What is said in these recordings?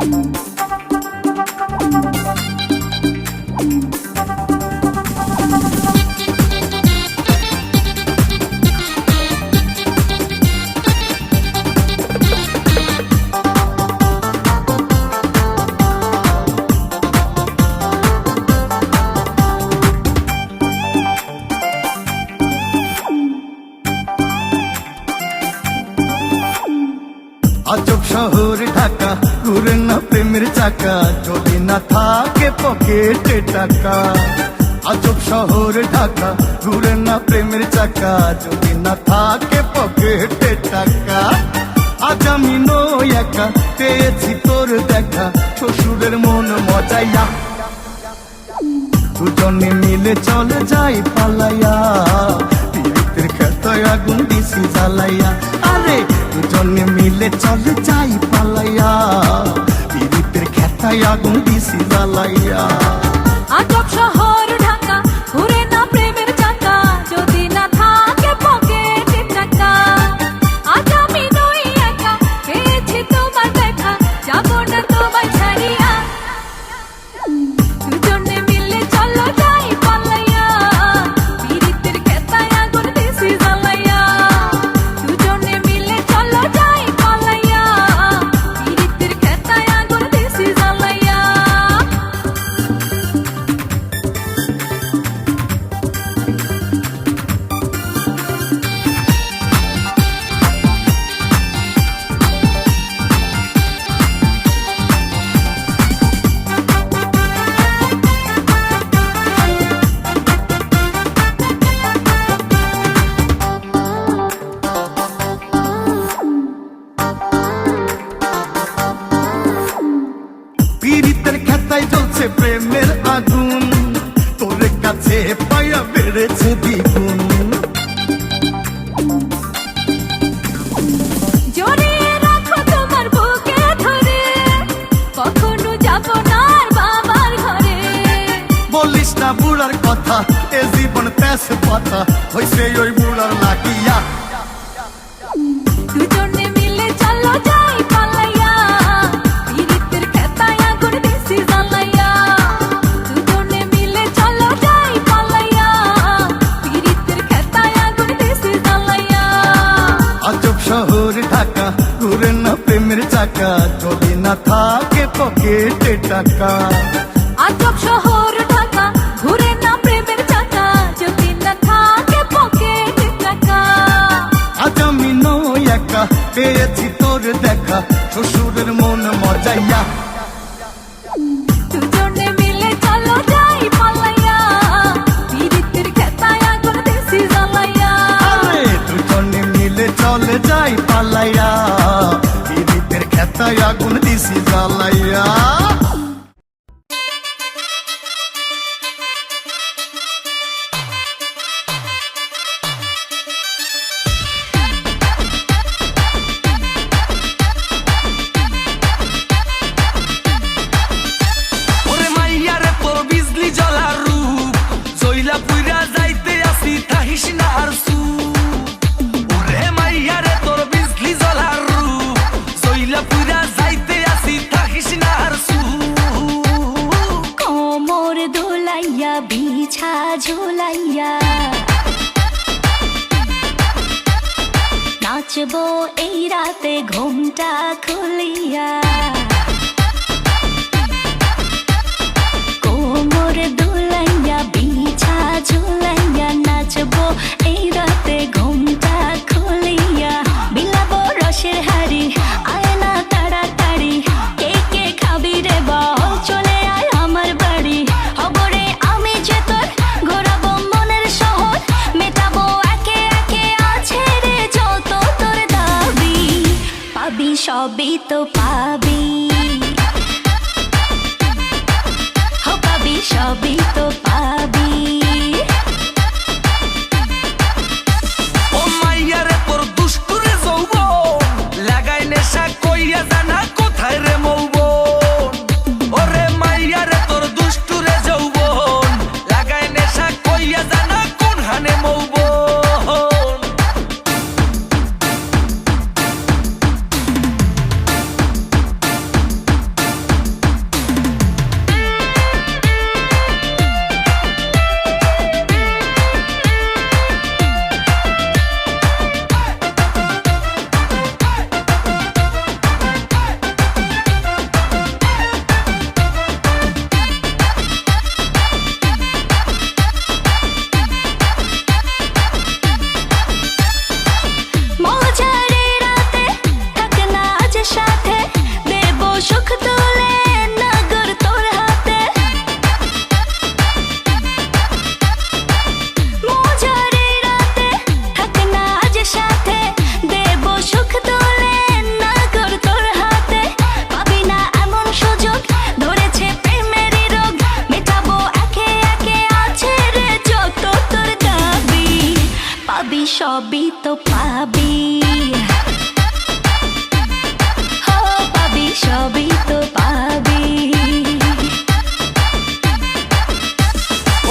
আজব শহর ঢাকা ঘুরে না প্রেমের চাকা যদি না থাকে পকেটে টাকা। আজব শহর ঢাকা ঘুরে না প্রেমের চাকা যদি না থাকে পকেটে টাকা। আজ আমি নই একা পেয়েছি তোর দেখা শ্বশুরের মন মজাইয়া দুজনে মিলে চলে যাই পালাইয়া পীড়িতের খেতায় আগুন দিছি জ্বালাইয়া। আরে দুজনে মিলে চলে যাই পালাইয়া পীড়িতের খেতায় আগুন দিছি জ্বালাইয়া। আজব শহর ঢাকা ঘুরে না প্রেমের চাকা যদি না থাকে পকেটে টাকা। আজ আমি নই একা পেয়েছি তোমার দেখা যাবো না তোমায় ছাড়িয়া। দুজনে মিলে চলো যাই পালাইয়া পীড়িতের খেতায় আগুন দিছি জ্বালাইয়া। দুজনে মিলে চলো যাই পালাইয়া পীড়িতের খেতায় আগুন দিছি জ্বালাইয়া। পীড়িতের খেতায় জ্বলছে প্রেমের আগুন তোর কাছে পায়া বেড়েছে দ্বিগুণ। জড়িয়ে রাখো তোমার বুকে ধরে কখনো যাবো না আর বাবার ঘরে। বলিস না বুড়ার কথা এ জীবন তেজ পাতা হইছে ওই বুড়ার লাগিয়া। দুজনে মিলে চলো যাই পালাইয়া পীড়িতের খেতায় আগুন দিছি জ্বালাইয়া। দুজনে মিলে চলো যাই পালাইয়া পীড়িতের খেতায় আগুন দিছি জ্বালাইয়া। আজব শহর ঢাকা ঘুরে না প্রেমের চাকা যদি না থাকে পকেটে টাকা। আজব শহর ঢাকা ঘুরে না প্রেমের চাকা যদি না থাকে পকেটে টাকা। আজ আমি নই একা পেয়েছি তোর দেখা শ্বশুরের মন মজাইয়া। দুজনে মিলে চলো যাই পালাইয়া পীড়িতের খেতায় আগুন দিছি জ্বালাইয়া। আরে দুজনে মিলে চলে যাই পালাইয়া পীড়িতের খেতায় আগুন দিছি জ্বালাইয়া। ওরে মাইয়া রে তোর বিজলি জ্বলার রূপ জইলা পুইরা যাইতে আসি থাকিস না আর চুপ। ওরে মাইয়া রে তোর বিজলি জ্বলার রূপ জইলা পুইরা যাইতে আসি থাকিস না আর চুপ। কোমর দোলাইয়া বিছা ঝোলাইয়া নাচবো এই রাতে ঘুমটা খুলিয়া। কোমর দোলাইয়া বিছা ঝোলাইয়া নাচবো এই রাতে ঘুমটা খুলিয়া। বিলাবো রসের হাড়ি আয় না তাড়াতাড়ি কে কে খাবি রে বল চলে আয় আমার বাড়ি। হবরে আমি যে তোর ঘোরাবো মনের শহর মেটাবো একে একে আছে রে যত তোর দাবি। পাবি সবই তো পাবি পাবি সবই তো পাবি। ও মাইয়া রে তোর দুষ্টুরে যৌবন লাগাই নেশা কইয়া জানা কোথায় রে মৌবন। ওরে মাইয়া রে তোর দুষ্টুরে যৌবন লাগাই নেশা কইয়া জানা কোন হানে মৌবন। সবই তো পাবি, ও পাবি সবই তো পাবি।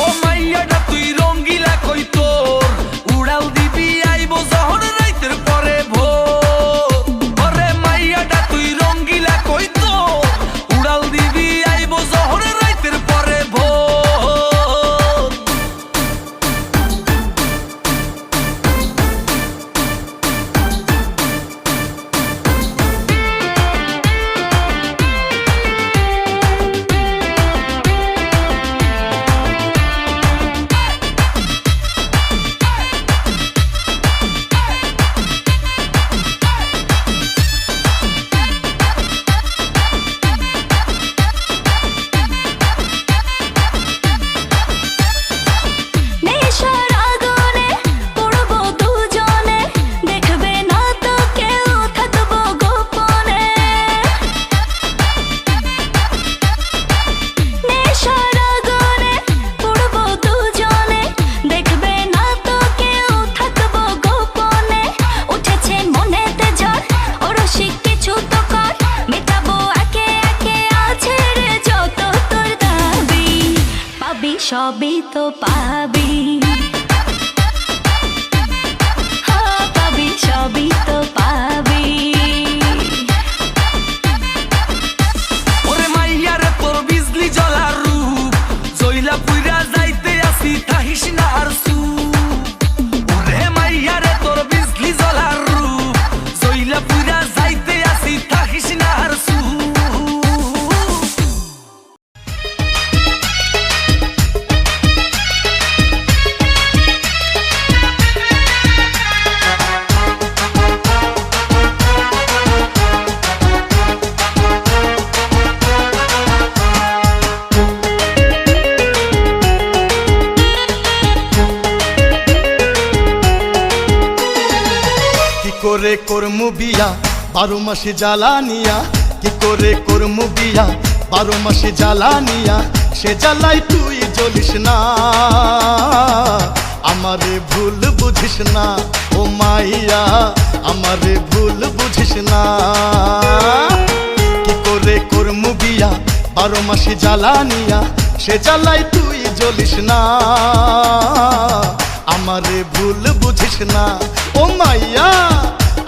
ও মাইয়াটা তুই রঙ্গিলা কই তোর উড়াল দিবি আইব যখন রাইতের পরে ভোর। ওরে মাইয়াটা তুই রঙ্গিলা কই তোর উড়াল দিবি আইব যখন রাইতের পরে ভোর। নেশার আগুনে পড়বো দুজনে, দেখবে না তো কেউ, থাকবো গোপনে। নেশার আগুনে পড়বো দুজনে, দেখবে না তো কেউ, থাকবো গোপনে। উঠেছে মনেতে ঝড়, ওরসিক কিছু তো কর, মেটাবো একে একে আছে রে যত তোর দাবি। পাবি সবই তো পাবি, হ্যাঁ পাবি সবই তো পাবি। ওরে মাইয়ারে তোর বিজলি জ্বলার রূপ, জইলা পুইরা যাইতে আসি থাকিস না আর চুপ। ওরে মাইয়ারে তোর বিজলি জ্বলার রূপ, জইলা পুইরা যাইতে আসি থাকিস না আর চুপ। কি করে করমু বিয়া 12 মাসে জ্বালানিয়া, কি করে করমু বিয়া 12 মাসে জ্বালানিয়া, সে জ্বালাই তুই জ্বলিস না, আমারে ভুল বুঝিস না ও মাইয়া, আমারে ভুল বুঝিস না। কি করে করমু বিয়া 12 মাসে জ্বালানিয়া, সে জ্বালাই তুই জ্বলিস না, আমারে ভুল বুঝিস না ও মাইয়া,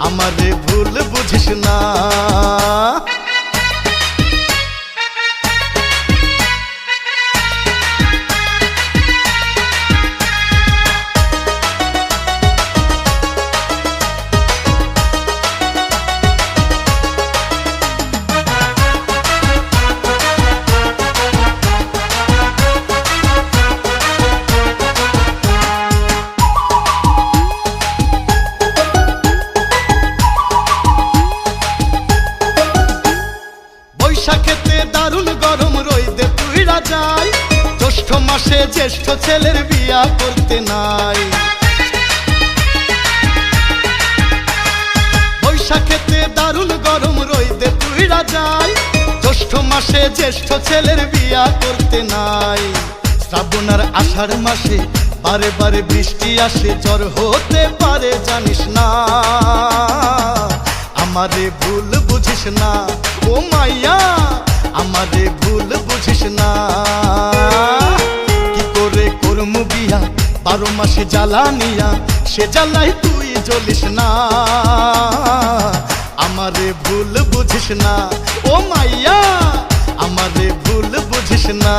আমারে ভুল বুঝিস না। বৈশাখেতে দারুণ গরম রইদে পুইরা যায়, জ্যৈষ্ঠ মাসে জ্যেষ্ঠ ছেলের বিয়া করতে নাই। বৈশাখেতে দারুণ গরম রইদে পুইরা যায়, জ্যৈষ্ঠ মাসে জ্যেষ্ঠ ছেলের বিয়া করতে নাই। শ্রাবণ আর আষাঢ় মাসে বারে বারে বৃষ্টি আসে, জ্বর হতে পারে জানিস না, আমারে ভুল বুঝিস না ও মাইয়া, আমারে ভুল বুঝিস না। কি করে করমু বিয়া 12 মাসে জ্বালানিয়া, সে জ্বালাই তুই জ্বলিস না, আমারে ভুল বুঝিস না ও মাইয়া, আমারে ভুল বুঝিস না।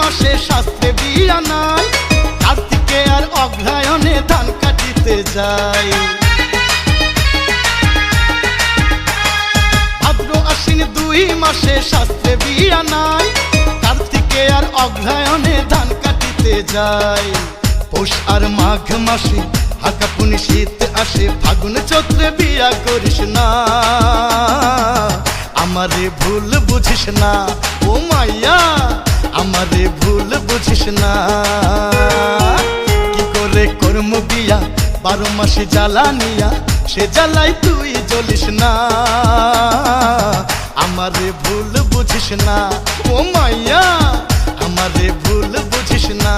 মাসে শাস্ত্রে বিয়া নাই, কার্তিকে আর অগ্রহায়ণে ধান কাটিতে যাই। ভাদ্র আশ্বিন 2 মাসে শাস্ত্রে বিয়া নাই, কার্তিকে আর অগ্রহায়ণে ধান কাটিতে যাই। পৌষ আর মাঘ মাসে হাকাপুনি শীত আসে, ফাগুন চৈত্রে বিয়া করিস না, আমারে ভুল বুঝিস না ও মাইয়া, আমারে ভুল বুঝিস না। কি করে করম বিয়া 12 মাসে জ্বালানিয়া, সে জ্বালাই তুই জ্বলিস না, আমারে ভুল বুঝিস না ও মাইয়া, আমারে ভুল বুঝিস না।